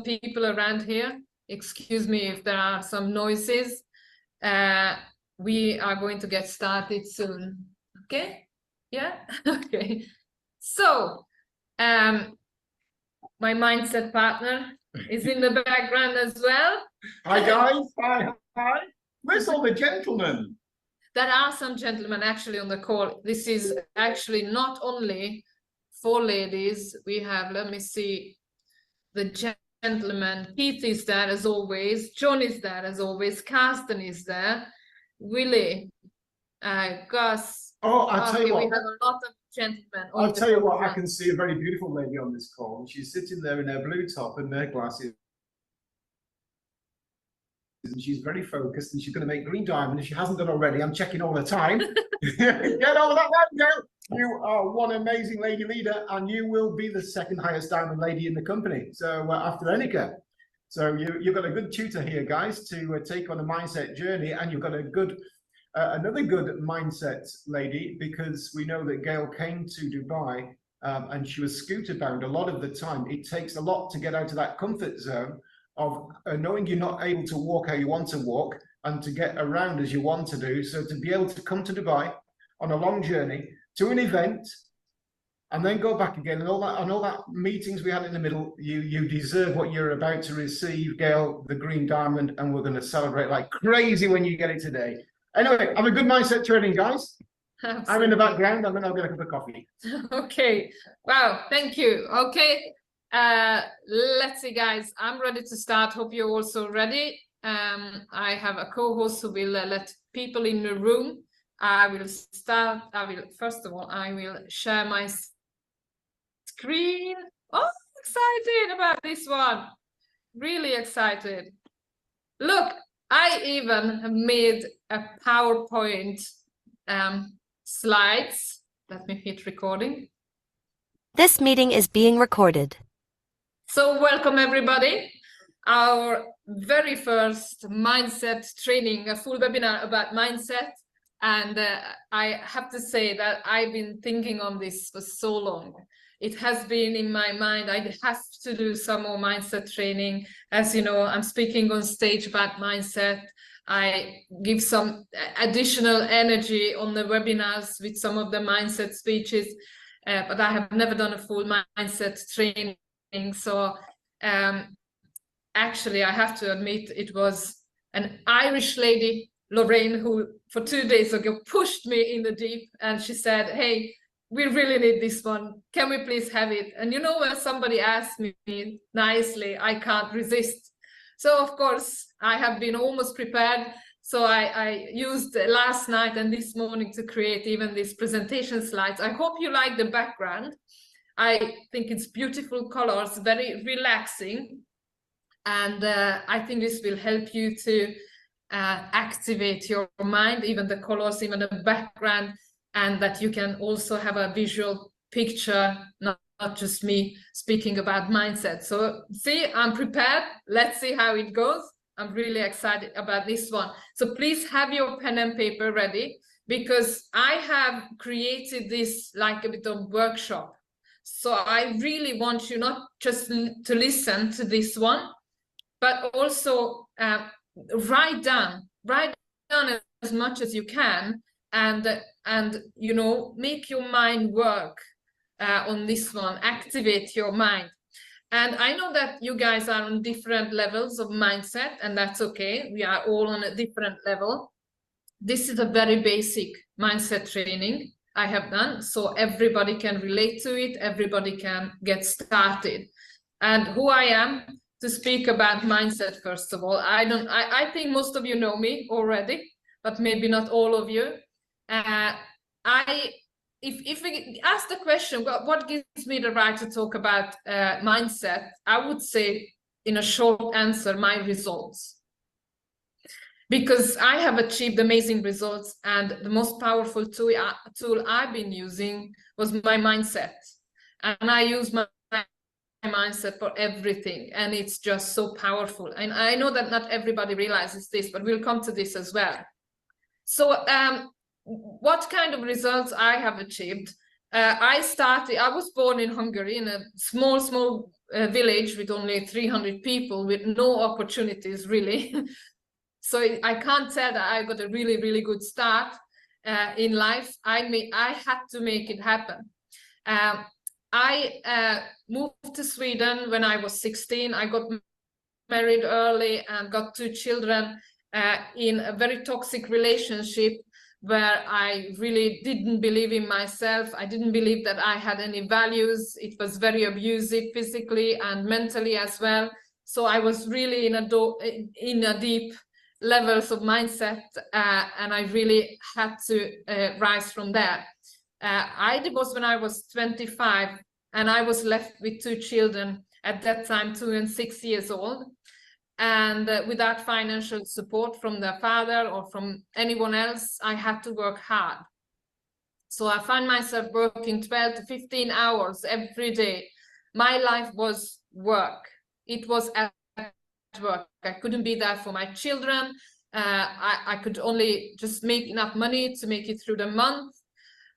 people around here. Excuse me if there are some noises. We are going to get started soon. Okay? Yeah? Okay. So, my mindset partner is in the background as well. Hi guys, hi. Where's all the gentlemen? There are some gentlemen actually on the call. This is actually not only for ladies. We have, let me see, the gentleman. Keith is there as always. John is there as always. Carsten is there. Willie, Gus. Oh, I'll tell you what. We have a lot of gentlemen. I'll tell you what, I can see a very beautiful lady on this call. And she's sitting there in her blue top and her glasses. And she's very focused and she's going to make green diamond. If she hasn't done already, I'm checking all the time. Get over that one, girl. You are one amazing lady leader and you will be the second highest diamond lady in the company. So after Eniko. So you've got a good tutor here, guys, to take on a mindset journey, and you've got a good another good mindset lady, because we know that Gail came to Dubai and she was scooter bound a lot of the time. It takes a lot to get out of that comfort zone of knowing you're not able to walk how you want to walk and to get around as you want to do. So to be able to come to Dubai on a long journey to an event and then go back again, and all that meetings we had in the middle, you deserve what you're about to receive, Gail, the green diamond, and we're going to celebrate like crazy when you get it today. Anyway, have a good mindset training, guys. Absolutely. I'm in the background, and then I'll get a cup of coffee. Okay. Wow, thank you. Okay. Let's see, guys. I'm ready to start. Hope you're also ready. I have a co-host who will let people in the room. I will start. First of all, I will share my screen. Oh, excited about this one. Really excited. Look, I even have made a PowerPoint slides. Let me hit recording. This meeting is being recorded. So welcome everybody. Our very first mindset training, a full webinar about mindset. And I have to say that I've been thinking on this for so long. It has been in my mind. I have to do some more mindset training. As you know, I'm speaking on stage about mindset. I give some additional energy on the webinars with some of the mindset speeches, but I have never done a full mindset training. So actually, I have to admit, it was an Irish lady, Lorraine, who for 2 days ago pushed me in the deep, and she said, hey, we really need this one. Can we please have it? And you know, when somebody asks me nicely, I can't resist. So of course, I have been almost prepared. So I used last night and this morning to create even these presentation slides. I hope you like the background. I think it's beautiful colors, very relaxing. And I think this will help you to activate your mind, even the colors, even the background, and that you can also have a visual picture, not just me speaking about mindset. So see, I'm prepared. Let's see how it goes. I'm really excited about this one. So please have your pen and paper ready, because I have created this like a bit of workshop. So I really want you not just to listen to this one, but also write down as much as you can, and you know, make your mind work on this one, activate your mind. And I know that you guys are on different levels of mindset, and that's okay. We are all on a different level. This is a very basic mindset training I have done, so everybody can relate to it, everybody can get started. And who I am to speak about mindset, first of all, I think most of you know me already, but maybe not all of you. If we ask the question, what gives me the right to talk about mindset, I would say, in a short answer, my results. Because I have achieved amazing results, and the most powerful tool I've been using was my mindset. And I use my mindset for everything, and it's just so powerful. And I know that not everybody realizes this, but we'll come to this as well. So what kind of results I have achieved? I was born in Hungary, in a small village with only 300 people, with no opportunities really. So I can't say that I got a really, really good start in life. I had to make it happen. I moved to Sweden when I was 16. I got married early and got 2 children in a very toxic relationship where I really didn't believe in myself. I didn't believe that I had any values. It was very abusive physically and mentally as well. So I was really in a deep levels of mindset, and I really had to rise from there. I divorced when I was 25, and I was left with 2 children at that time, 2 and 6 years old, and without financial support from their father or from anyone else. I had to work hard. So I found myself working 12 to 15 hours every day. My life was work. It was at work. I couldn't be there for my children. I could only just make enough money to make it through the month.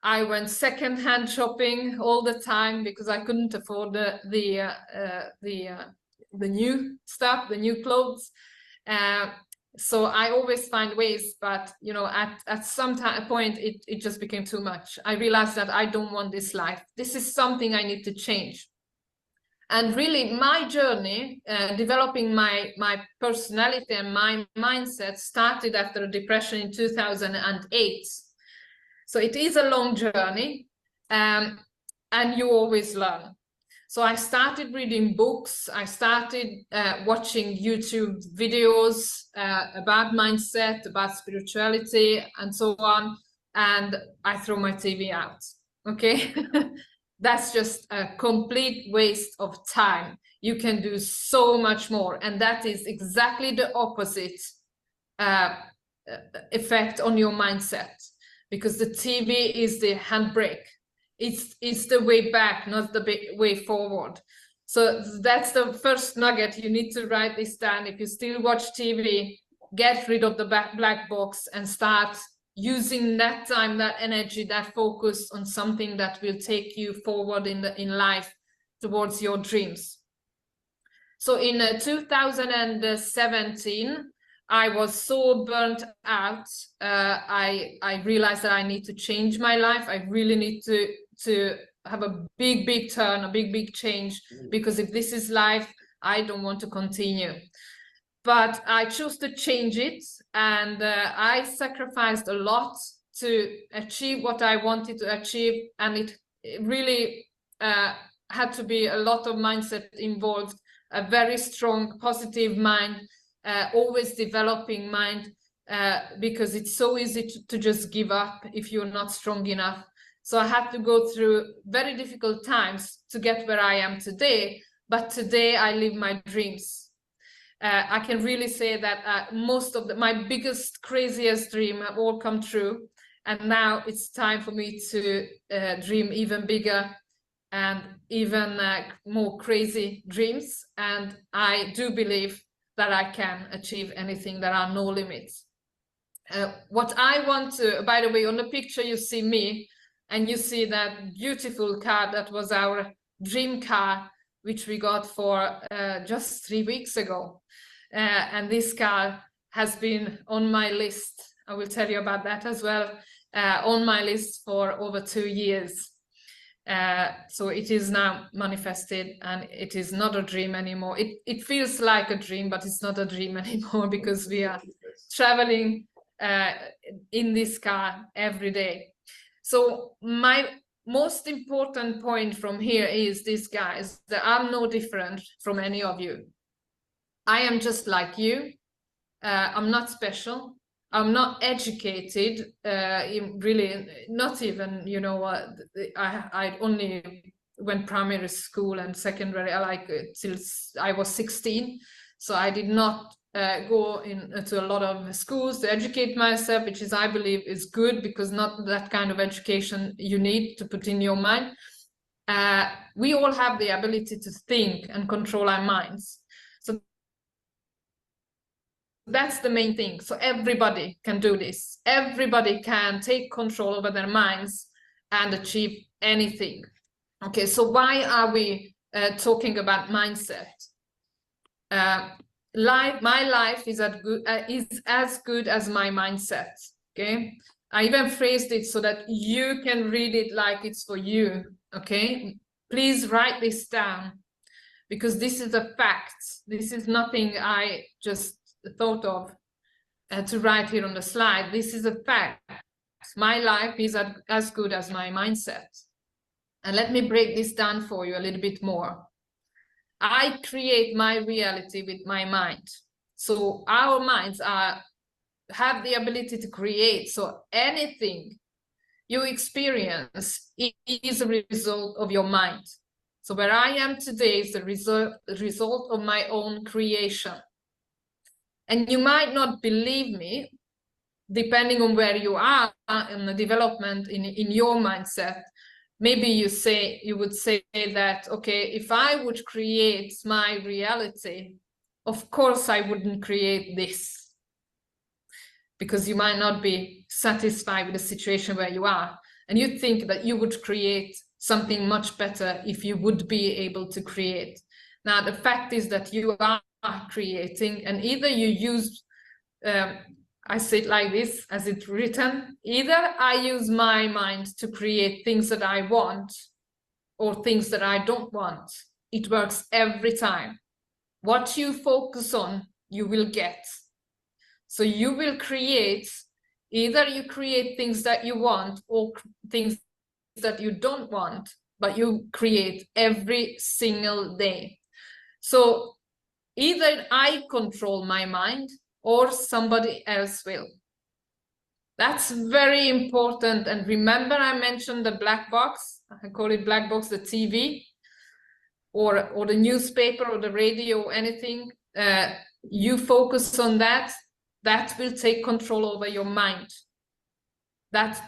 I went second-hand shopping all the time because I couldn't afford the new stuff, the new clothes. So I always find ways, but you know, at some point it just became too much. I realized that I don't want this life. This is something I need to change. And really, my journey, developing my personality and my mindset, started after a depression in 2008. So it is a long journey, and you always learn. So I started reading books. I started watching YouTube videos about mindset, about spirituality, and so on. And I throw my TV out. Okay. That's just a complete waste of time. You can do so much more. And that is exactly the opposite effect on your mindset, because the TV is the handbrake. It's the way back, not the way forward. So that's the first nugget. You need to write this down. If you still watch TV, get rid of the black box and start using that time, that energy, that focus on something that will take you forward in life towards your dreams. So in 2017, I was so burnt out. I realized that I need to change my life. I really need to have a big turn, a big change, because if this is life, I don't want to continue. But I chose to change it, and I sacrificed a lot to achieve what I wanted to achieve, and it really had to be a lot of mindset involved, a very strong, positive mind, always developing mind, because it's so easy to just give up if you're not strong enough. So I had to go through very difficult times to get where I am today, but today I live my dreams. I can really say that most of my biggest, craziest dream have all come true. And now it's time for me to dream even bigger and even more crazy dreams. And I do believe that I can achieve anything. There are no limits. What I want to, by the way, on the picture you see me, and you see that beautiful car that was our dream car, which we got for just 3 weeks ago. And this car has been on my list. I will tell you about that as well. On my list for over 2 years. So it is now manifested, and it is not a dream anymore. It feels like a dream, but it's not a dream anymore, because we are traveling in this car every day. So my most important point from here is this, guys, that I'm no different from any of you. I am just like you. I'm not special. I'm not educated, really, not even, you know, I only went primary school and secondary, till I was 16. So I did not go into a lot of schools to educate myself, which is, I believe, is good, because not that kind of education you need to put in your mind. We all have the ability to think and control our minds. So that's the main thing. So everybody can do this. Everybody can take control over their minds and achieve anything. Okay, so why are we talking about mindset. My life is as good as my mindset. Okay, I even phrased it so that you can read it like it's for you. Okay, please write this down, because this is a fact. This is nothing I just thought of to write here on the slide. This is a fact. My life is as good as my mindset. And let me break this down for you a little bit more. I create my reality with my mind. So our minds have the ability to create. So anything you experience is a result of your mind. So where I am today is the result of my own creation. And you might not believe me, depending on where you are in the development in your mindset. Maybe you would say that, okay, if I would create my reality, of course I wouldn't create this, because you might not be satisfied with the situation where you are, and you think that you would create something much better if you would be able to create. Now the fact is that you are creating, and either you use I say it like this, as it's written, either I use my mind to create things that I want or things that I don't want. It works every time. What you focus on, you will get. So you will create, either you create things that you want or things that you don't want, but you create every single day. So either I control my mind or somebody else will. That's very important. And remember, I mentioned the black box. I call it black box, the TV or the newspaper or the radio or anything. You focus on that, that will take control over your mind. That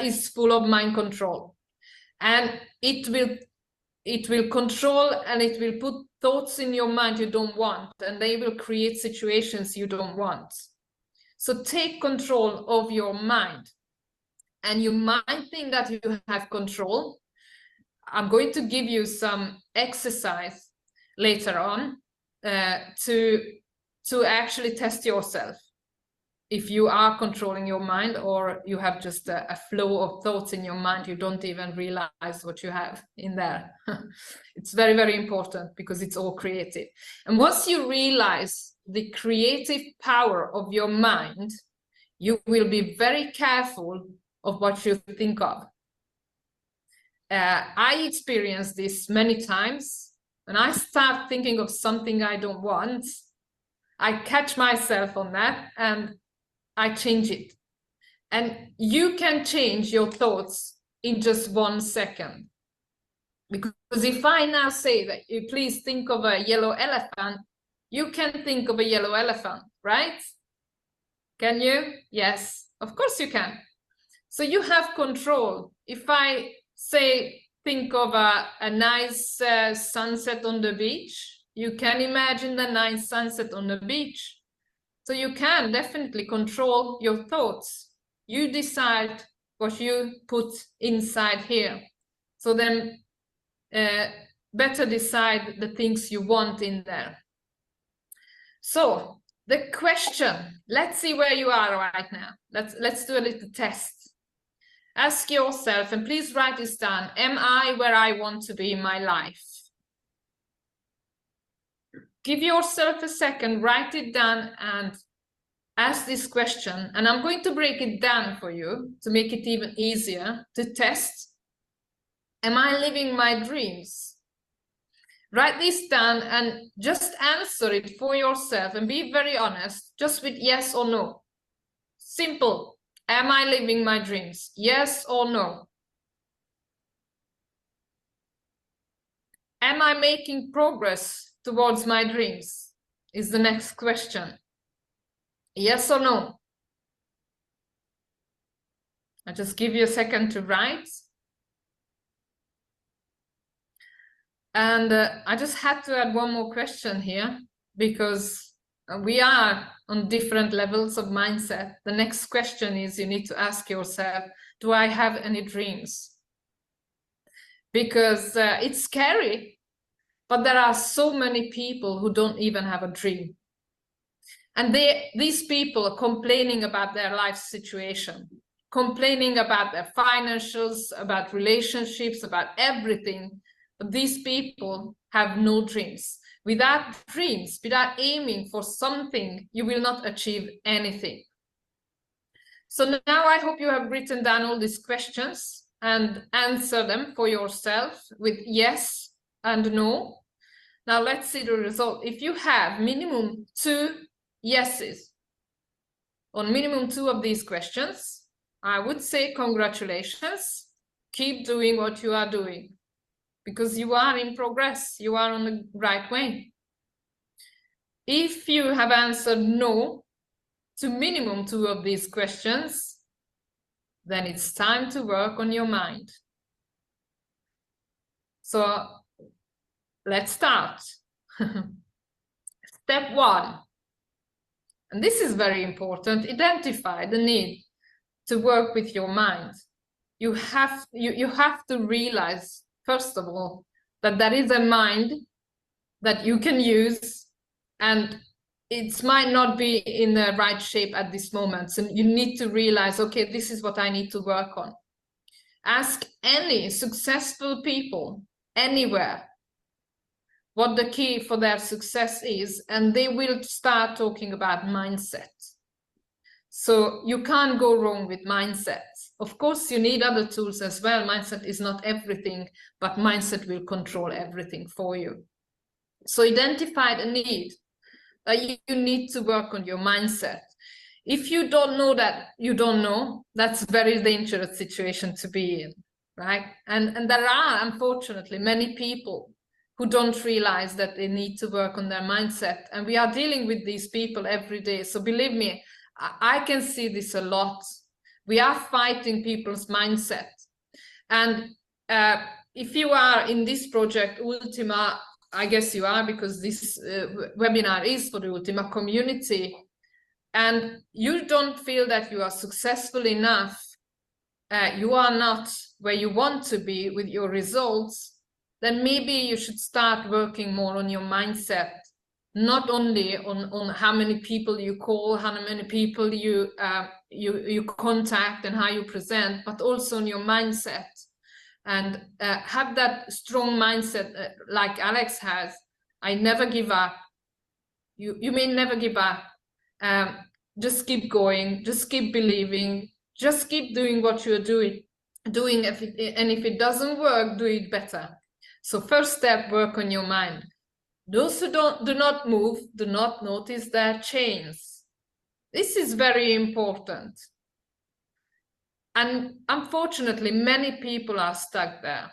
is full of mind control. And it will control, and it will put thoughts in your mind you don't want, and they will create situations you don't want. So take control of your mind. And you might think that you have control. I'm going to give you some exercise later on to actually test yourself if you are controlling your mind, or you have just a flow of thoughts in your mind, you don't even realize what you have in there. It's very, very important, because it's all creative. And once you realize the creative power of your mind, you will be very careful of what you think of. I experienced this many times. When I start thinking of something I don't want, I catch myself on that and I change it. And you can change your thoughts in just 1 second. Because if I now say that you please think of a yellow elephant, you can think of a yellow elephant, right? Can you? Yes, of course you can. So you have control. If I say, think of a nice sunset on the beach, you can imagine the nice sunset on the beach. So you can definitely control your thoughts. You decide what you put inside here. So then better decide the things you want in there. So the question, let's see where you are right now. Let's do a little test. Ask yourself, and please write this down, am I where I want to be in my life? Give yourself a second, write it down and ask this question. And I'm going to break it down for you to make it even easier to test. Am I living my dreams? Write this down and just answer it for yourself and be very honest, just with yes or no. Simple. Am I living my dreams? Yes or no? Am I making progress towards my dreams? Is the next question. Yes or no? I just give you a second to write. And I just had to add one more question here, because we are on different levels of mindset. The next question is, you need to ask yourself, do I have any dreams? Because it's scary but there are so many people who don't even have a dream. And these people are complaining about their life situation, complaining about their financials, about relationships, about everything. But these people have no dreams. Without dreams, without aiming for something, you will not achieve anything. So now I hope you have written down all these questions and answer them for yourself with yes and no. Now let's see the result. If you have minimum 2 yeses on minimum 2 of these questions, I would say congratulations. Keep doing what you are doing because you are in progress. You are on the right way. If you have answered no to minimum 2 of these questions, then it's time to work on your mind. So let's start. Step 1. And this is very important. Identify the need to work with your mind. You have to realize, first of all, that there is a mind that you can use, and it might not be in the right shape at this moment. So you need to realize, okay, this is what I need to work on. Ask any successful people anywhere what the key for their success is, and they will start talking about mindset. So you can't go wrong with mindset. Of course, you need other tools as well. Mindset is not everything, but mindset will control everything for you. So identify the need. You need to work on your mindset. If you don't know that you don't know, that's a very dangerous situation to be in, right? And there are, unfortunately, many people who don't realize that they need to work on their mindset. And we are dealing with these people every day. So believe me, I can see this a lot. We are fighting people's mindset. And if you are in this project, Ultima, I guess you are, because this webinar is for the Ultima community, and you don't feel that you are successful enough, you are not where you want to be with your results, then maybe you should start working more on your mindset, not only on how many people you call, how many people you contact and how you present, but also on your mindset. And have that strong mindset like Alex has. I never give up. You may never give up. Just keep going, just keep believing, just keep doing what you're doing. And if it doesn't work, do it better. So first step, work on your mind. Those who do not move, do not notice their chains. This is very important. And unfortunately, many people are stuck there.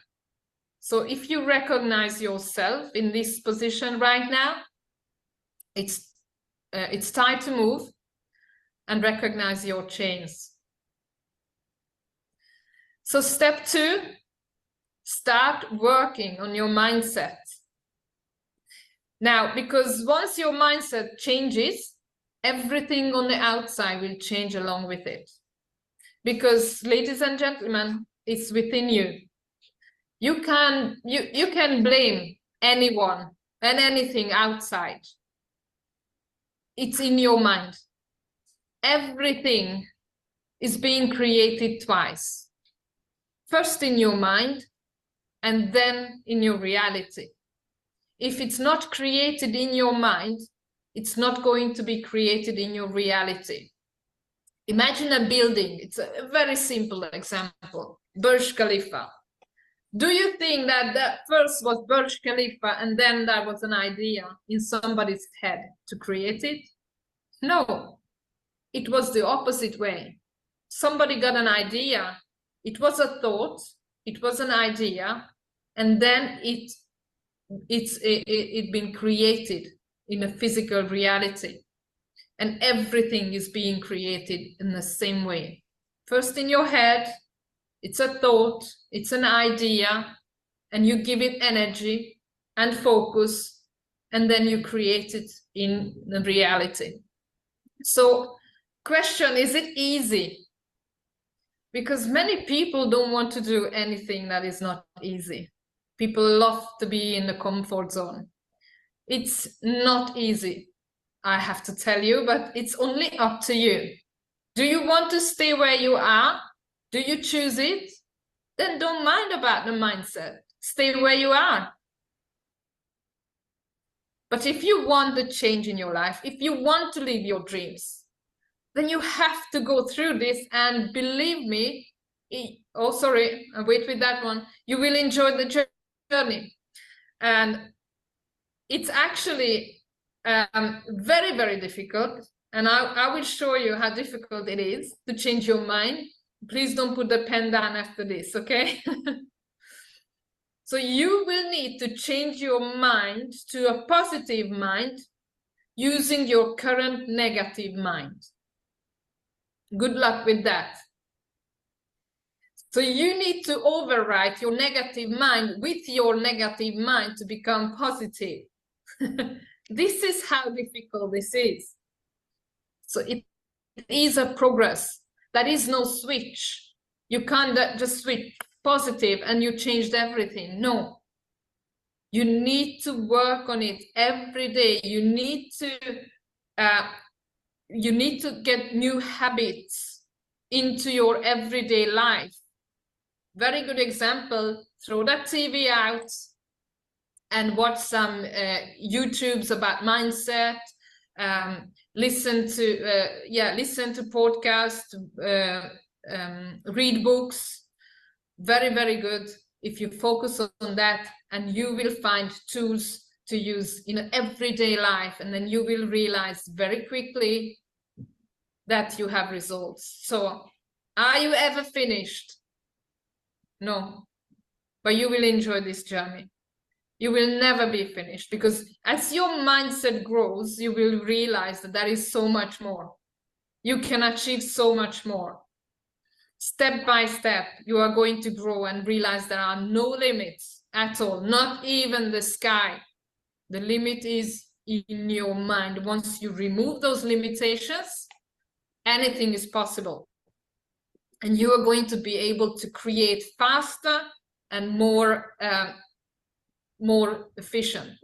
So if you recognize yourself in this position right now, it's time to move and recognize your chains. So step 2, start working on your mindset. Now, because once your mindset changes, everything on the outside will change along with it. Because, ladies and gentlemen, it's within you. You can blame anyone and anything outside. It's in your mind. Everything is being created twice. First in your mind, and then in your reality. If it's not created in your mind, it's not going to be created in your reality. Imagine a building. It's a very simple example. Burj Khalifa. Do you think that first was Burj Khalifa and then there was an idea in somebody's head to create it? No, it was the opposite way. Somebody got an idea. It was a thought. It was an idea. And then it been created in a physical reality. And everything is being created in the same way. First in your head, it's a thought, it's an idea, and you give it energy and focus, and then you create it in the reality. So, question, is it easy? Because many people don't want to do anything that is not easy. People love to be in the comfort zone. It's not easy, I have to tell you, but it's only up to you. Do you want to stay where you are? Do you choose it? Then don't mind about the mindset. Stay where you are. But if you want the change in your life, if you want to live your dreams, then you have to go through this, and believe me, oh, sorry, I'll wait with that one. You will enjoy the journey. And it's actually very, very difficult. And I will show you how difficult it is to change your mind. Please don't put the pen down after this, okay? So you will need to change your mind to a positive mind using your current negative mind. Good luck with that. So you need to overwrite your negative mind with your negative mind to become positive. This is how difficult this is. So it is a progress. That is no switch. You can't just switch positive and you changed everything. No. You need to work on it every day. You need to get new habits into your everyday life. Very good example, throw that TV out and watch some YouTubes about mindset, listen to podcasts, read books. Very, very good. If you focus on that, and you will find tools to use in everyday life, and then you will realize very quickly that you have results. So are you ever finished? No, but you will enjoy this journey. You will never be finished, because as your mindset grows, you will realize that there is so much more. You can achieve so much more. Step by step, you are going to grow and realize there are no limits at all, not even the sky. The limit is in your mind. Once you remove those limitations, anything is possible. And you are going to be able to create faster and more efficient.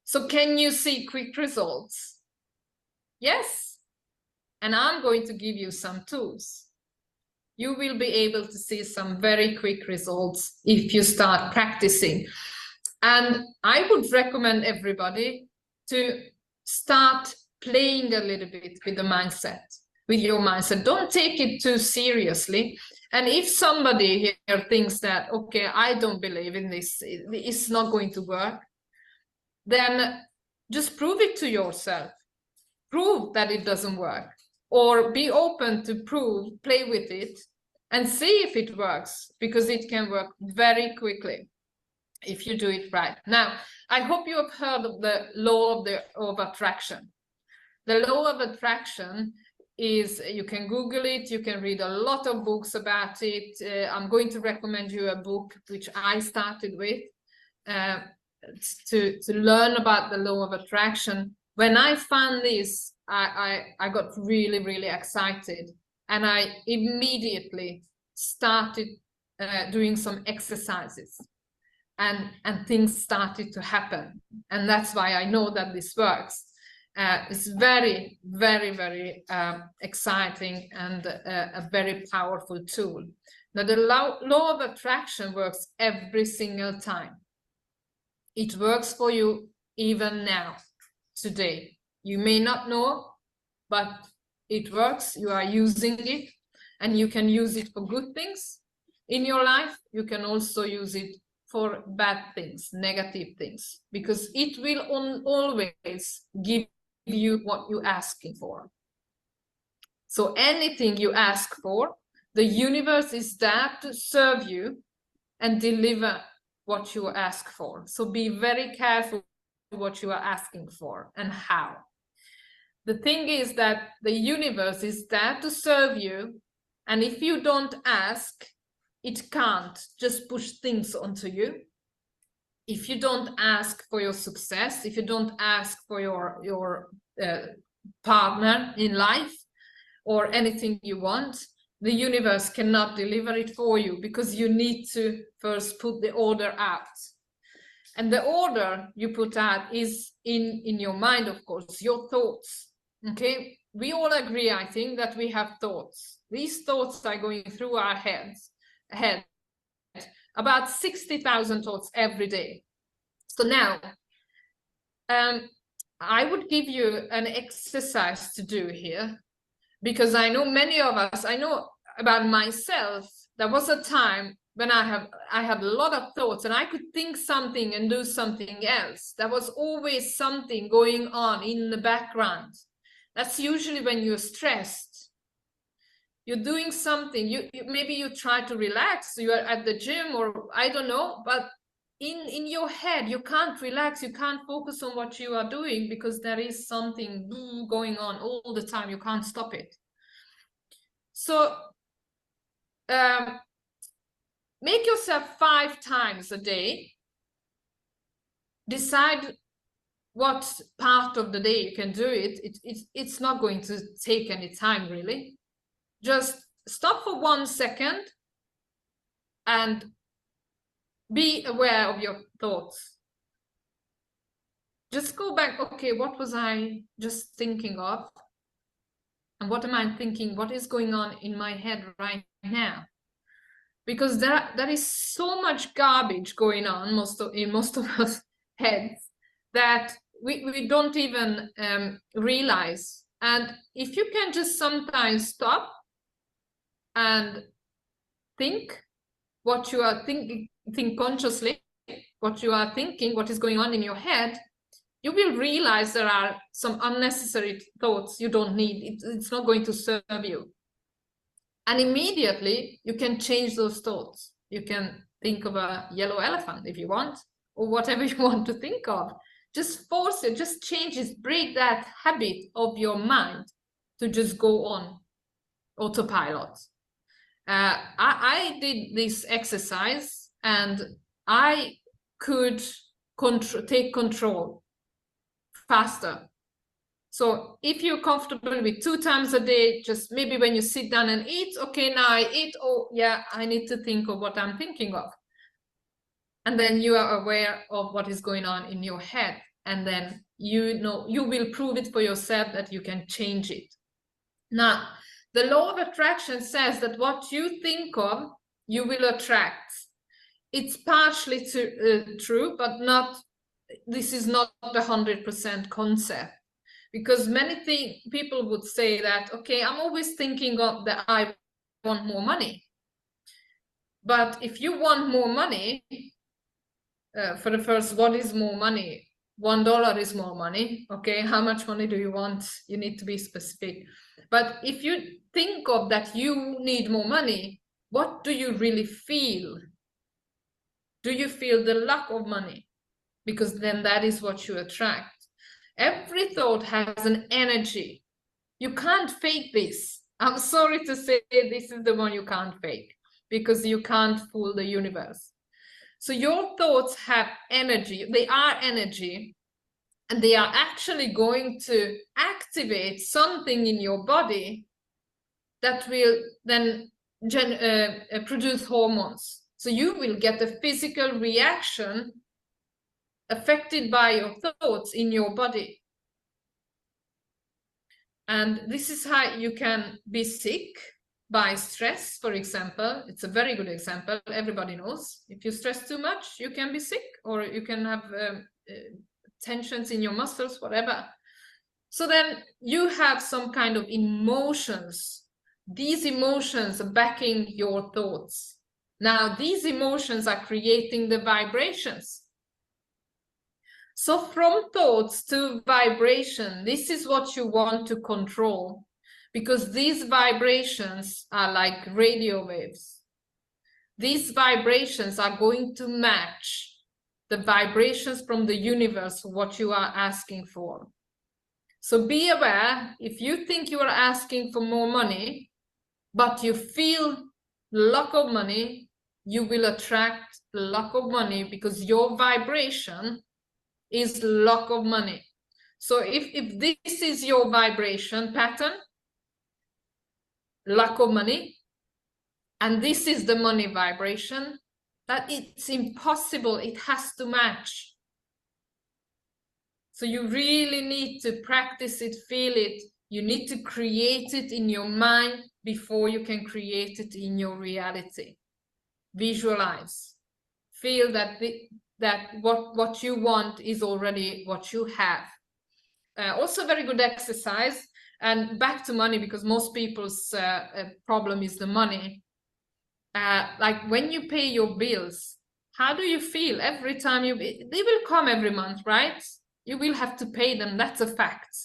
So can you see quick results? Yes. And I'm going to give you some tools. You will be able to see some very quick results if you start practicing. And I would recommend everybody to start playing a little bit with the mindset, with your mindset. Don't take it too seriously. And if somebody here thinks that, okay, I don't believe in this, it's not going to work, then just prove it to yourself. Prove that it doesn't work, or be open to play with it and see if it works, because it can work very quickly if you do it right. Now, I hope you have heard of the law of attraction. The law of attraction is, you can Google it, you can read a lot of books about it. I'm going to recommend you a book which I started with to learn about the law of attraction. When I found this, I got really, really excited, and I immediately started doing some exercises, and things started to happen. And that's why I know that this works. It's very, very, very exciting and a very powerful tool. Now, the law of attraction works every single time. It works for you even now, today. You may not know, but it works. You are using it, and you can use it for good things in your life. You can also use it for bad things, negative things, because it will always give you what you're asking for. So anything you ask for, the universe is there to serve you and deliver what you ask for. So be very careful what you are asking for and how. The thing is that the universe is there to serve you, and if you don't ask, it can't just push things onto you. If you don't ask for your success, if you don't ask for your partner in life or anything you want, the universe cannot deliver it for you, because you need to first put the order out. And the order you put out is in your mind, of course, your thoughts. Okay, we all agree, I think, that we have thoughts. These thoughts are going through our heads, about 60,000 thoughts every day. So now, I would give you an exercise to do here, because I know many of us, I know about myself, there was a time when I had a lot of thoughts and I could think something and do something else. There was always something going on in the background. That's usually when you're stressed. You're doing something, maybe you try to relax, you are at the gym, or I don't know, but in your head, you can't relax, you can't focus on what you are doing, because there is something going on all the time, you can't stop it. So make yourself 5 times a day, decide what part of the day you can do it. It's not going to take any time, really. Just stop for 1 second and be aware of your thoughts. Just go back, okay, what was I just thinking of? And what am I thinking? What is going on in my head right now? Because there is so much garbage going on in most of us heads that we don't even realize. And if you can just sometimes stop and think what you are thinking, think consciously what you are thinking, what is going on in your head, you will realize there are some unnecessary thoughts you don't need. It's not going to serve you. And immediately you can change those thoughts. You can think of a yellow elephant if you want, or whatever you want to think of. Just force it, just change it, break that habit of your mind to just go on autopilot. I did this exercise and I could take control faster. So if you're comfortable with 2 times a day, just maybe when you sit down and eat, okay, now I eat, oh yeah, I need to think of what I'm thinking of. And then you are aware of what is going on in your head. And then you know, you will prove it for yourself that you can change it. Now, the law of attraction says that what you think of, you will attract. It's partially true, but this is not the 100% concept. Because many people would say that, okay, I'm always thinking of that I want more money. But if you want more money, for the first, what is more money? $1 is more money. Okay, how much money do you want? You need to be specific. But if you think of that you need more money, what do you really feel? Do you feel the lack of money? Because then that is what you attract. Every thought has an energy. You can't fake this. I'm sorry to say this is the one you can't fake, because you can't fool the universe. So your thoughts have energy. They are energy, and they are actually going to activate something in your body that will then produce hormones. So you will get a physical reaction affected by your thoughts in your body. And this is how you can be sick by stress, for example. It's a very good example. Everybody knows if you stress too much, you can be sick, or you can have tensions in your muscles, whatever. So then you have some kind of emotions. These emotions are backing your thoughts. Now, these emotions are creating the vibrations. So from thoughts to vibration, this is what you want to control, because these vibrations are like radio waves. These vibrations are going to match the vibrations from the universe, what you are asking for. So be aware, if you think you are asking for more money, but you feel lack of money, you will attract lack of money, because your vibration is lack of money. So if this is your vibration pattern, lack of money, And this is the money vibration, that it's impossible, it has to match. So you really need to practice it, feel it. You need to create it in your mind before you can create it in your reality. Visualize. Feel that what you want is already what you have. Also very good exercise. And back to money, because most people's problem is the money. Like when you pay your bills, how do you feel every time they will come every month, right? You will have to pay them, that's a fact.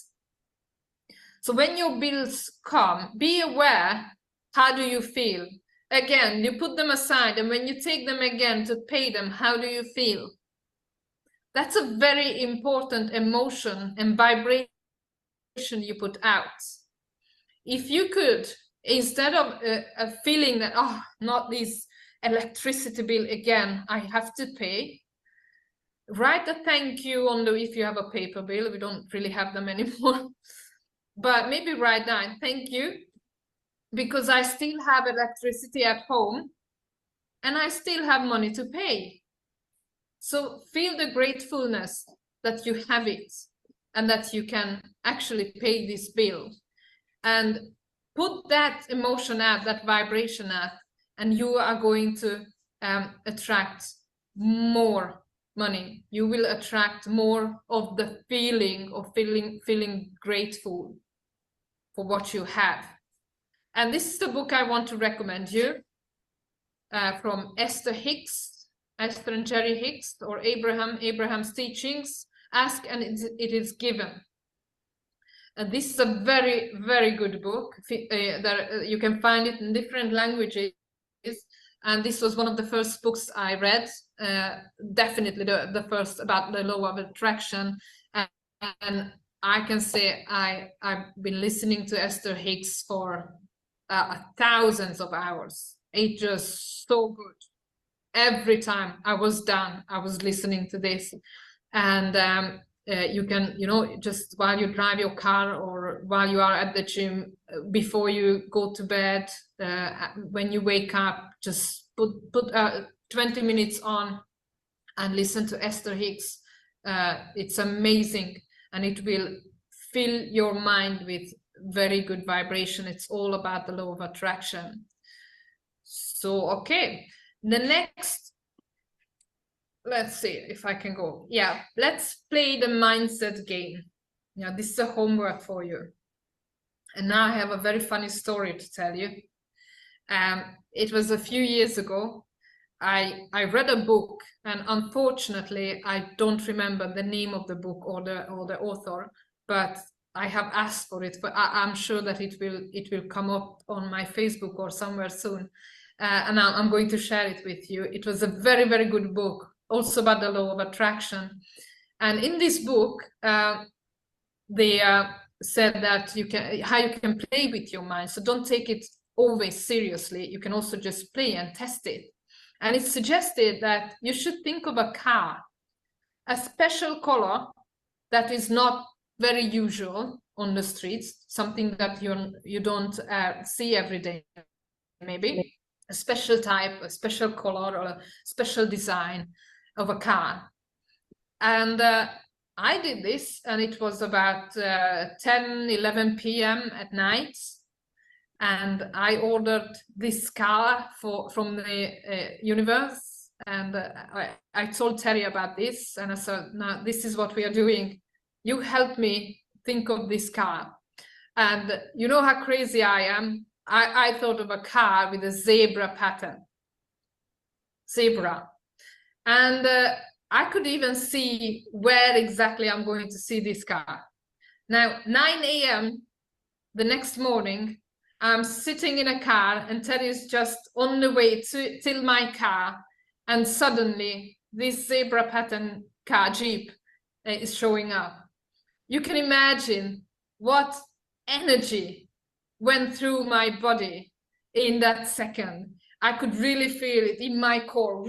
So when your bills come, be aware, how do you feel? Again, you put them aside, and when you take them again to pay them, how do you feel? That's a very important emotion and vibration you put out. If you could, instead of a feeling that, oh, not this electricity bill again, I have to pay, write a thank you on the, if you have a paper bill, we don't really have them anymore, but maybe write down, thank you, because I still have electricity at home and I still have money to pay. So feel the gratefulness that you have it and that you can actually pay this bill, and put that emotion out, that vibration out, and you are going to attract more money. You will attract more of the feeling of feeling grateful for what you have. And this is the book I want to recommend you, from Esther and Jerry Hicks, or Abraham's Teachings, Ask and it is Given. And this is a very, very good book. You can find it in different languages. And this was one of the first books I read, definitely the first about the law of attraction. And I can say I've been listening to Esther Hicks for thousands of hours. It's just so good. Every time I was done, I was listening to this. And you can, just while you drive your car or while you are at the gym, before you go to bed, when you wake up, just put 20 minutes on and listen to Esther Hicks. It's amazing, and it will fill your mind with very good vibration. It's all about the law of attraction. So, okay, the next, let's see if I can go. Yeah, let's play the mindset game. Yeah, this is a homework for you. And now I have a very funny story to tell you. It was a few years ago. I read a book, and unfortunately, I don't remember the name of the book or the author, but I have asked for it. But I'm sure that it will come up on my Facebook or somewhere soon. And I'm going to share it with you. It was a very, very good book, also about the law of attraction. And in this book, they said that how you can play with your mind. So don't take it always seriously. You can also just play and test it. And it suggested that you should think of a car, a special color that is not very usual on the streets, something that you don't see every day, maybe. A special type, a special color, or a special design of a car. And I did this, and it was about 10-11 p.m. at night, and I ordered this car from the universe, and I told Terry about this, and I said, now this is what we are doing. You help me think of this car. And you know how crazy I am. I thought of a car with a zebra pattern. Zebra. And I could even see where exactly I'm going to see this car. Now, 9 a.m. the next morning, I'm sitting in a car, and Terry is just on the way till my car. And suddenly, this zebra pattern car, Jeep, is showing up. You can imagine what energy went through my body in that second. I could really feel it in my core.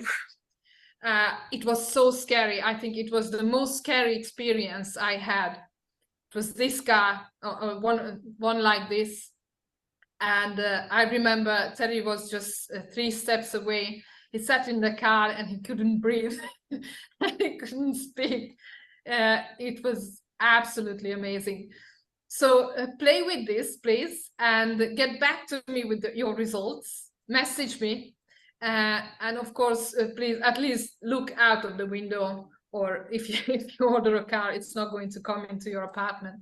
It was so scary. I think it was the most scary experience I had. It was this car, one like this. And I remember Terry was just 3 steps away. He sat in the car and he couldn't breathe. He couldn't speak. It was absolutely amazing. So play with this, please, and get back to me with your results. Message me. And of course, please at least look out of the window, or if you order a car, it's not going to come into your apartment.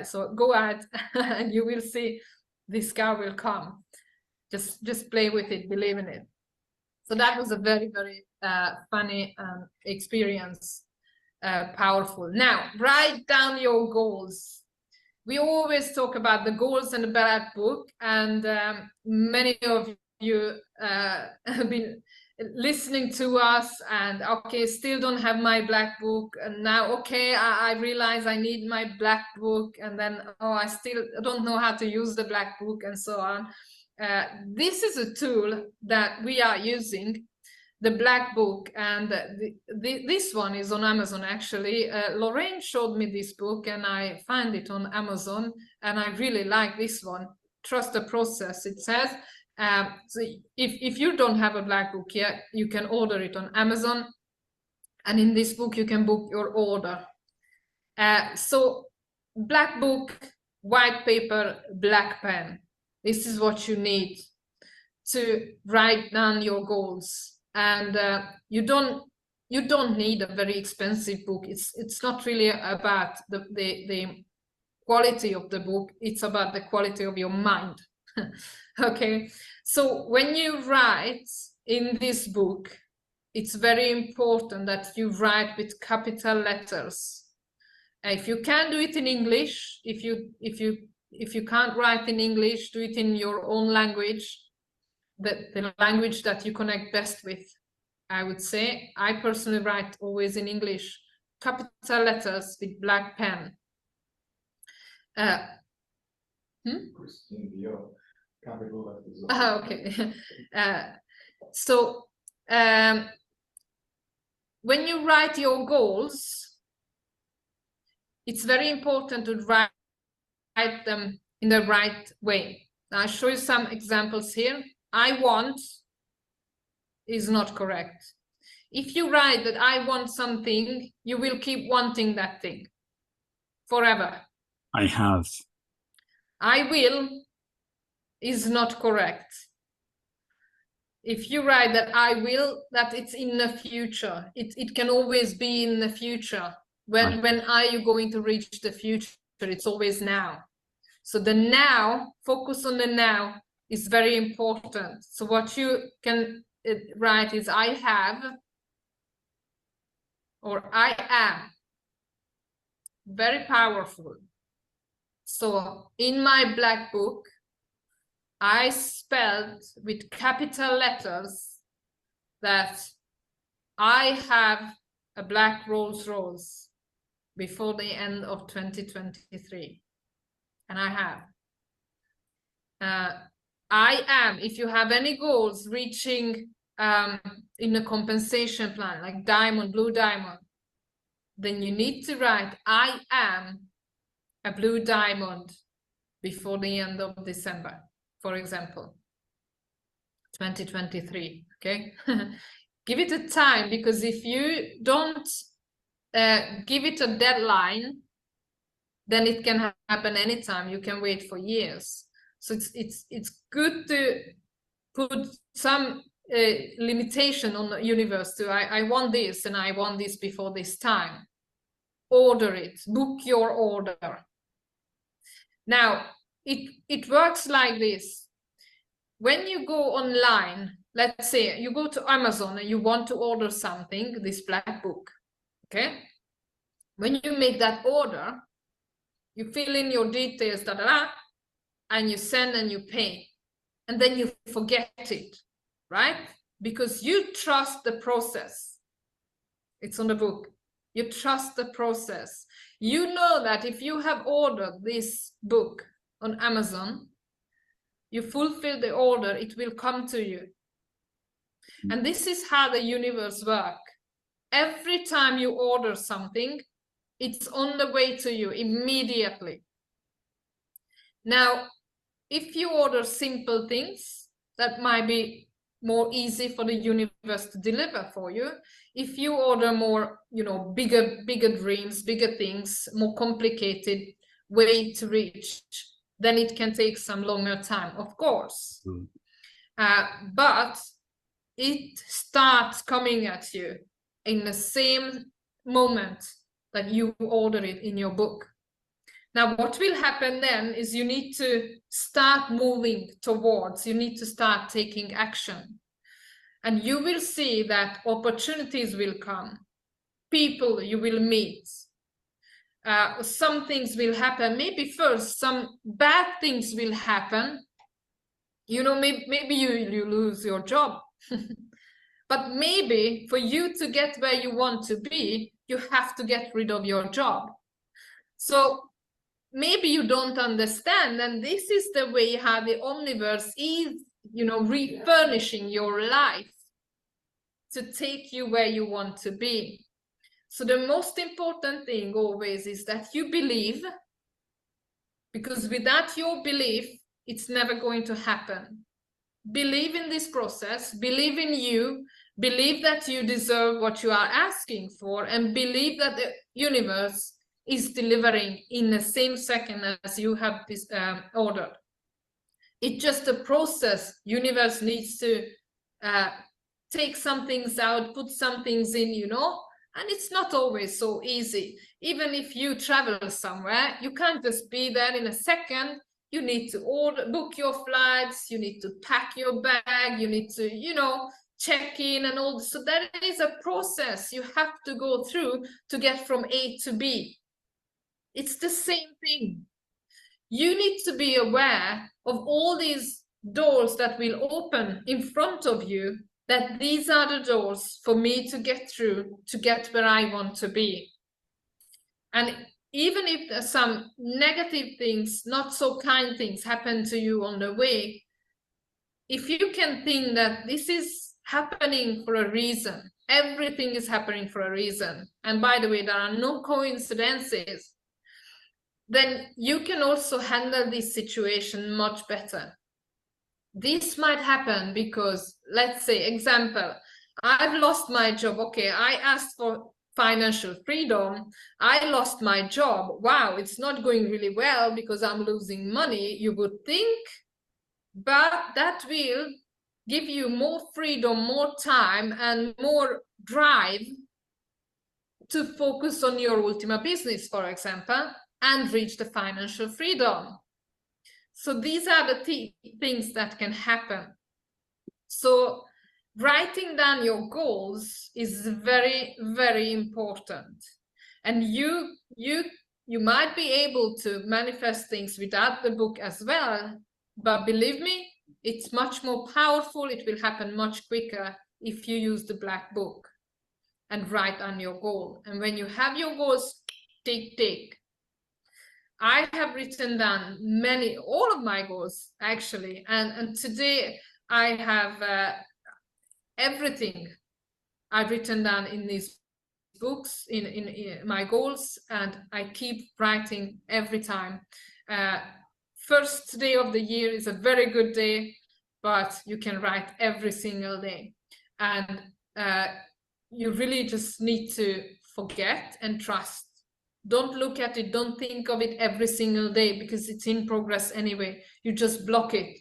So go out and you will see this car will come. Just play with it, believe in it. So that was a very, very funny experience, powerful. Now, write down your goals. We always talk about the goals and the black book, and many of you have been listening to us and okay, still don't have my black book, and now okay, I realize I need my black book, and then oh, I still don't know how to use the black book, and so on. This is a tool that we are using, the black book, and this one is on Amazon actually. Lorraine showed me this book and I find it on Amazon, and I really like this one. Trust the process, it says. So if you don't have a black book yet, you can order it on Amazon, and in this book you can book your order. So black book, white paper, black pen. This is what you need to write down your goals. And you don't need a very expensive book. It's not really about the quality of the book. It's about the quality of your mind. Okay, so when you write in this book, it's very important that you write with capital letters. If you can do it in English, if you can't write in English, do it in your own language, the language that you connect best with. I would say I personally write always in English, capital letters with black pen. Okay. So when you write your goals, it's very important to write them in the right way. Now I'll show you some examples here. I want is not correct. If you write that I want something, you will keep wanting that thing forever. I have. I will is not correct. If you write that I will, that it's in the future. It can always be in the future. When are you going to reach the future? It's always now. So the now, focus on the now is very important. So what you can write is I have or I am. Very powerful. So in my black book, I spelled with capital letters that I have a black Rolls Royce before the end of 2023. And I have. I am, if you have any goals reaching in a compensation plan, like diamond, blue diamond, then you need to write, I am a blue diamond before the end of December, for example, 2023, okay? Give it a time, because if you don't give it a deadline, then it can happen anytime. You can wait for years. So it's good to put some limitation on the universe to I want this and I want this before this time. Order it, book your order. Now, it works like this. When you go online, let's say you go to Amazon and you want to order something, this black book, okay? When you make that order, you fill in your details, and you send and you pay. And then you forget it, right? Because you trust the process. It's on the book. You trust the process. You know that if you have ordered this book on Amazon, you fulfill the order, it will come to you. And this is how the universe works. Every time you order something, it's on the way to you immediately. Now, if you order simple things, that might be more easy for the universe to deliver for you. If you order more, you know, bigger dreams, bigger things, more complicated way to reach, then it can take some longer time, of course. But it starts coming at you in the same moment that you order it in your book. Now, what will happen then is you need to start moving towards, you need to start taking action. And you will see that opportunities will come, people you will meet, some things will happen. Maybe first some bad things will happen. You know, maybe you lose your job. But maybe for you to get where you want to be, you have to get rid of your job. So maybe you don't understand, and this is the way how the omniverse is, you know, refurnishing your life to take you where you want to be. So the most important thing always is that you believe, because without your belief, it's never going to happen. Believe in this process, believe in you, believe that you deserve what you are asking for, and believe that the universe is delivering in the same second as you have this ordered. It's just a process. Universe needs to take some things out, put some things in, you know, and it's not always so easy. Even if you travel somewhere, you can't just be there in a second. You need to book your flights, you need to pack your bag, you need to, you know, check in and all. So that is a process you have to go through to get from A to B. It's the same thing. You need to be aware of all these doors that will open in front of you, that these are the doors for me to get through, to get where I want to be. And even if there's some negative things, not so kind things happen to you on the way, if you can think that this is happening for a reason, everything is happening for a reason, and by the way, there are no coincidences, then you can also handle this situation much better. This might happen because, let's say, example, I've lost my job. Okay, I asked for financial freedom. I lost my job. Wow, it's not going really well because I'm losing money, you would think, but that will give you more freedom, more time, and more drive to focus on your ultimate business, for example, and reach the financial freedom. So these are the things that can happen. So writing down your goals is very, very important. And you might be able to manifest things without the book as well, but believe me, it's much more powerful. It will happen much quicker if you use the black book and write down your goal. And when you have your goals, tick. I have written down all of my goals actually, and today I have everything I've written down in these books, in my goals, and I keep writing every time. First day of the year is a very good day, but you can write every single day, and you really just need to forget and trust. Don't look at it, don't think of it every single day, because it's in progress anyway. You just block it.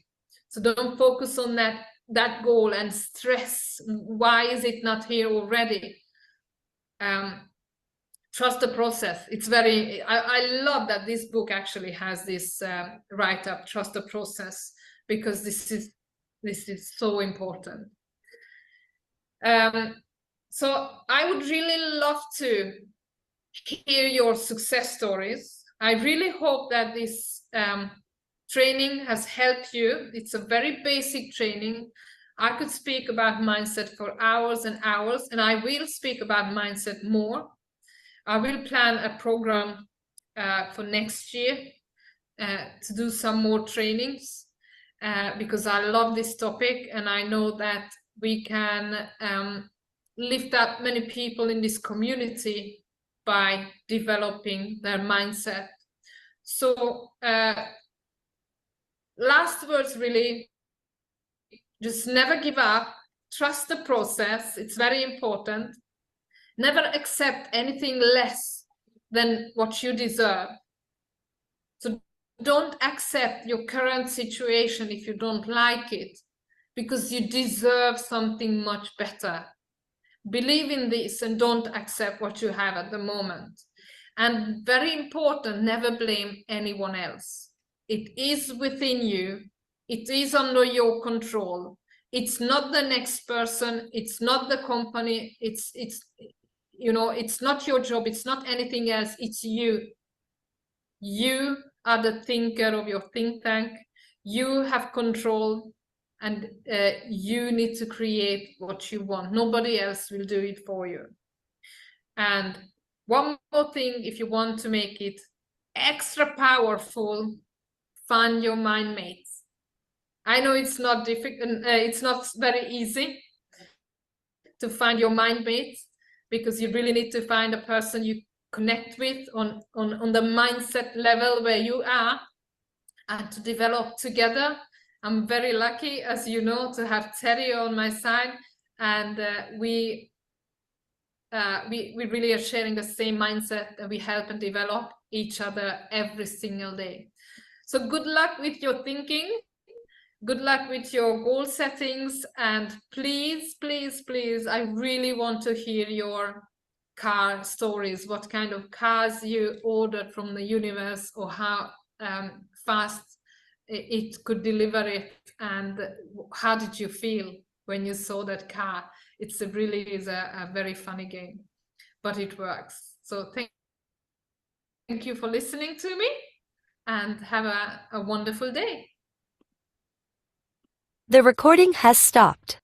So don't focus on that goal and stress, why is it not here already? Trust the process. It's very, I love that this book actually has this write-up, trust the process, because this is so important. So I would really love to hear your success stories. I really hope that this training has helped you. It's a very basic training. I could speak about mindset for hours and hours, and I will speak about mindset more. I will plan a program for next year to do some more trainings because I love this topic, and I know that we can lift up many people in this community by developing their mindset. So last words, really, just never give up. Trust the process. It's very important. Never accept anything less than what you deserve. So don't accept your current situation if you don't like it, because you deserve something much better. Believe in this and don't accept what you have at the moment. And very important, never blame anyone else. It is within you. It is under your control. It's not the next person. It's not the company. It's you know, it's not your job. It's not anything else. It's you. You are the thinker of your think tank. You have control, and you need to create what you want. Nobody else will do it for you. And one more thing, if you want to make it extra powerful, find your mind mates. I know it's not difficult, it's not very easy to find your mind mates, because you really need to find a person you connect with on the mindset level where you are, and to develop together. I'm very lucky, as you know, to have Terry on my side, and we really are sharing the same mindset, and we help and develop each other every single day. So good luck with your thinking. Good luck with your goal settings, and please, please, please, I really want to hear your car stories, what kind of cars you ordered from the universe, or how fast it could deliver it, and how did you feel when you saw that car. It's really is a very funny game, but it works. So thank you for listening to me, and have a wonderful day. The recording has stopped.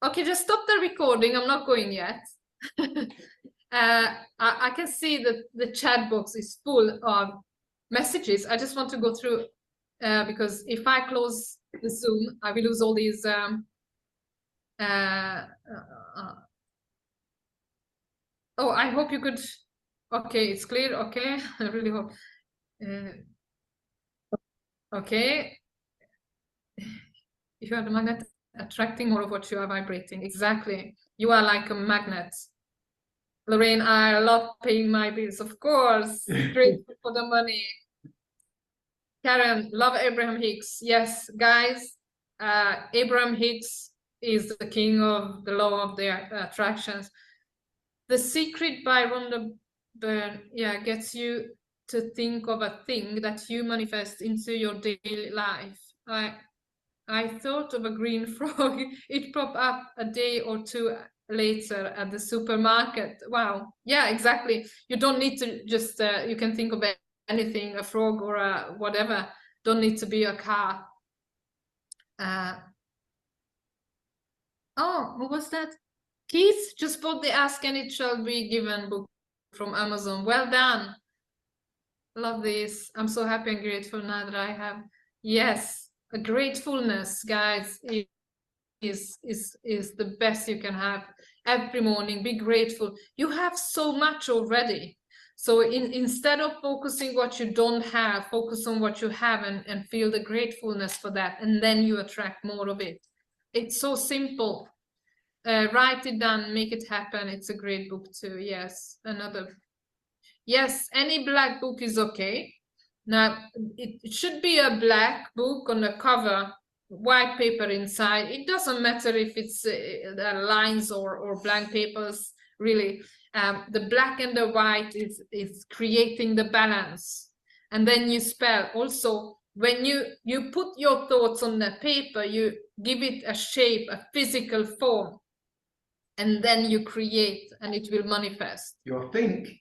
Okay, just stop the recording. I'm not going yet. I can see that the chat box is full of messages. I just want to go through, because if I close the Zoom, I will lose all these. Oh, I hope you could. Okay, it's clear. Okay, I really hope. Okay. You are the magnet, attracting more of what you are vibrating. Exactly. You are like a magnet. Lorraine, I love paying my bills, of course. Grateful for the money. Karen, love Abraham Hicks. Yes, guys, Abraham Hicks is the king of the law of the attractions. The Secret by Rhonda Byrne, yeah, gets you to think of a thing that you manifest into your daily life. I thought of a green frog. It popped up a day or two later at the supermarket. Wow. Yeah, exactly. You don't need to just, you can think of anything, a frog or a whatever. Don't need to be a car. Oh, who was that? Keith just bought the Ask and It Shall Be Given book from Amazon. Well done. Love this. I'm so happy and grateful now that I have. Yes. A gratefulness, guys, is the best you can have every morning. Be grateful. You have so much already. So instead of focusing what you don't have, focus on what you have, and feel the gratefulness for that. And then you attract more of it. It's so simple. Write it down, make it happen. It's a great book too. Yes, yes, any black book is okay. Now, it should be a black book on the cover, white paper inside. It doesn't matter if it's lines or blank papers, really. The black and the white is creating the balance. And then you spell. Also, when you put your thoughts on the paper, you give it a shape, a physical form, and then you create, and it will manifest. Your think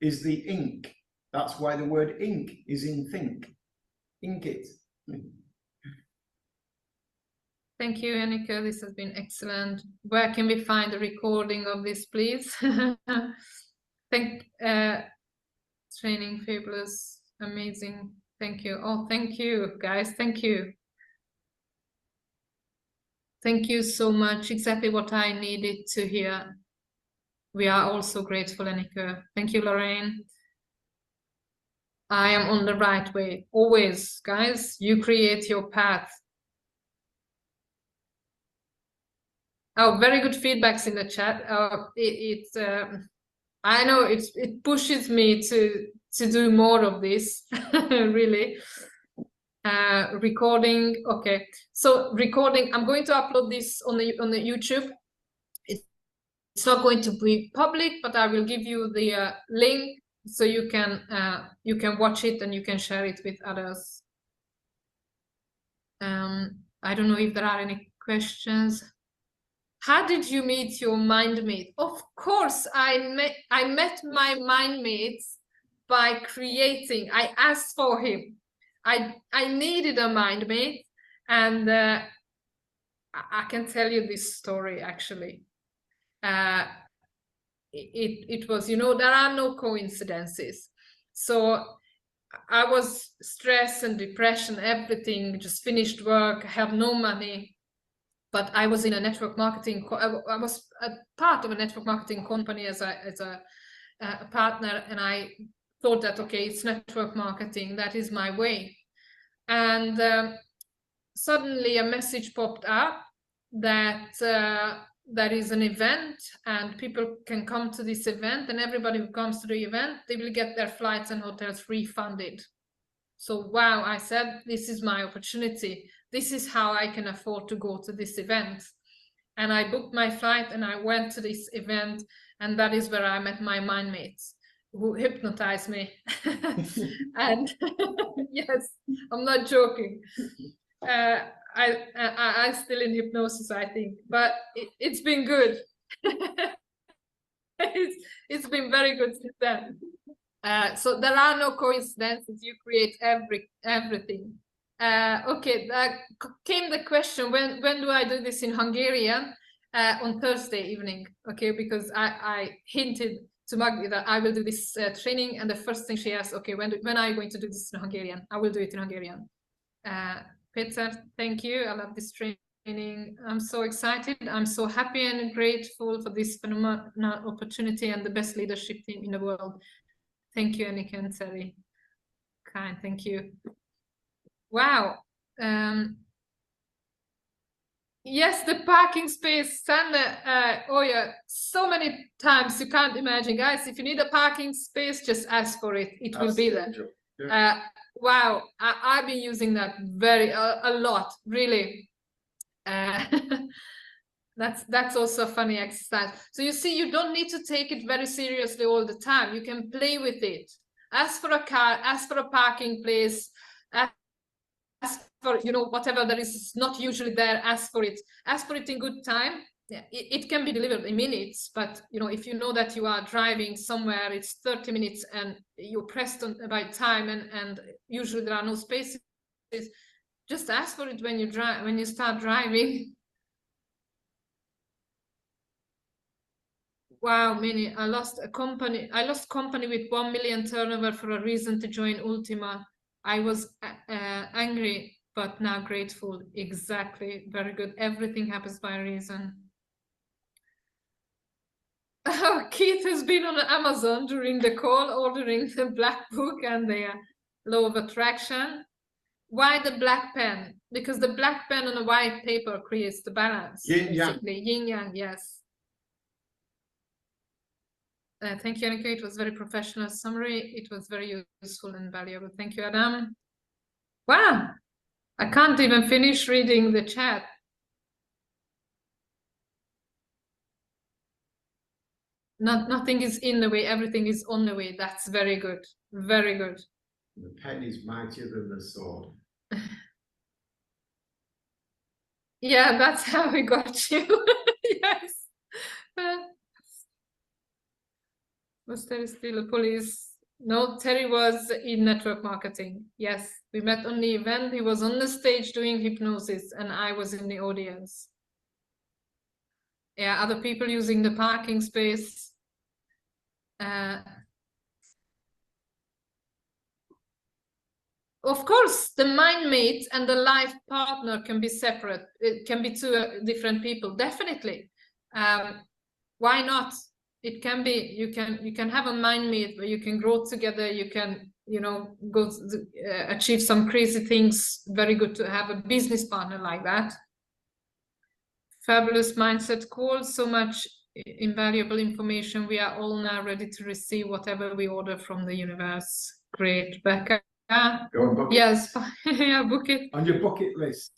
is the ink. That's why the word ink is in think. Ink it. Thank you, Eniko. This has been excellent. Where can we find the recording of this, please? Training fabulous, amazing. Thank you. Oh, thank you, guys. Thank you. Thank you so much. Exactly what I needed to hear. We are also grateful, Eniko. Thank you, Lorraine. I am on the right way. Always, guys, you create your path. Oh, very good feedbacks in the chat. I know it pushes me to do more of this, really. Recording, okay. So recording, I'm going to upload this on the YouTube. It's not going to be public, but I will give you the link so you can watch it and you can share it with others. I don't know if there are any questions. How did you meet your mind mate? Of course, I met my mind mates by creating. I asked for him. I needed a mind mate, and I can tell you this story actually. It was, you know, there are no coincidences. So I was stressed and depression, everything, just finished work, I have no money. But I was in a network marketing, I was a part of a network marketing company as a partner, and I thought that, okay, it's network marketing, that is my way. And suddenly a message popped up that there is an event and people can come to this event, and everybody who comes to the event, they will get their flights and hotels refunded. So wow, I said, this is my opportunity. This is how I can afford to go to this event. And I booked my flight and I went to this event, and that is where I met my mind mates who hypnotized me. And yes, I'm not joking. I'm still in hypnosis, I think, but it's been good. It's been very good since then. So there are no coincidences. You create everything. Okay, came the question, when do I do this in Hungarian? On Thursday evening, okay, because I hinted to Magdi that I will do this training, and the first thing she asked, okay, when are you going to do this in Hungarian? I will do it in Hungarian. Peter, thank you. I love this training. I'm so excited. I'm so happy and grateful for this phenomenal opportunity and the best leadership team in the world. Thank you, Eniko and Terry. Kind, thank you. Wow. Yes, the parking space, Sander. Oh yeah, so many times you can't imagine, guys. If you need a parking space, just ask for it. It will be there. Yeah. Wow, I've been using that a lot, really. That's also a funny exercise. So you see, you don't need to take it very seriously all the time. You can play with it. Ask for a car, ask for a parking place, ask for, you know, whatever there is not usually there, ask for it in good time. Yeah, it can be delivered in minutes, but you know, if you know that you are driving somewhere, it's 30 minutes and you're pressed on by time, and usually there are no spaces, just ask for it when you start driving. Wow, Minnie, I lost company with 1 million turnover for a reason to join Ultima. I was angry, but now grateful. Exactly, very good. Everything happens by a reason. Oh, Keith has been on Amazon during the call, ordering the black book and the law of attraction. Why the black pen? Because the black pen on a white paper creates the balance. Yin yang, yes. Thank you, Eniko. It was very professional summary. It was very useful and valuable. Thank you, Adam. Wow, I can't even finish reading the chat. Nothing is in the way, everything is on the way. That's very good. Very good. The pen is mightier than the sword. Yeah, that's how we got you. Yes. Was Terry still a police? No, Terry was in network marketing. Yes, we met on the event. He was on the stage doing hypnosis and I was in the audience. Yeah, other people using the parking space. Of course, the mind mate and the life partner can be separate. It can be two different people, definitely. Why not? It can be, you can have a mind mate where you can grow together, you can you know, go achieve some crazy things. Very good to have a business partner like that. Fabulous mindset call, so much invaluable information. We are all now ready to receive whatever we order from the universe. Great, Becca. Go and book it. Yes, yeah, book it. On your bucket list.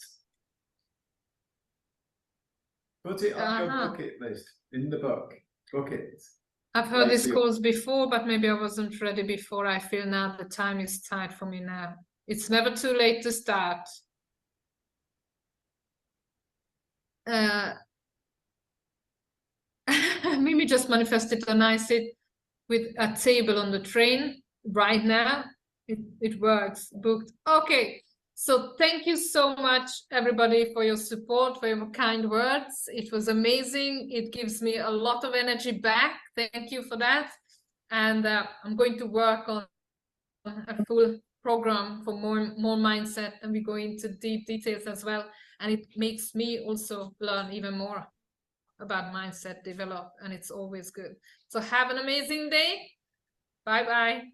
Put it on your bucket list in the book. Book it. I've heard these calls before, but maybe I wasn't ready before. I feel now the time is tight for me now. It's never too late to start. Mimi just manifested and I sit with a table on the train right now. It works. Booked. Okay. So thank you so much, everybody, for your support, for your kind words. It was amazing. It gives me a lot of energy back. Thank you for that. And I'm going to work on a full program for more mindset, and we go into deep details as well. And it makes me also learn even more about mindset, develop, and it's always good. So have an amazing day. Bye-bye.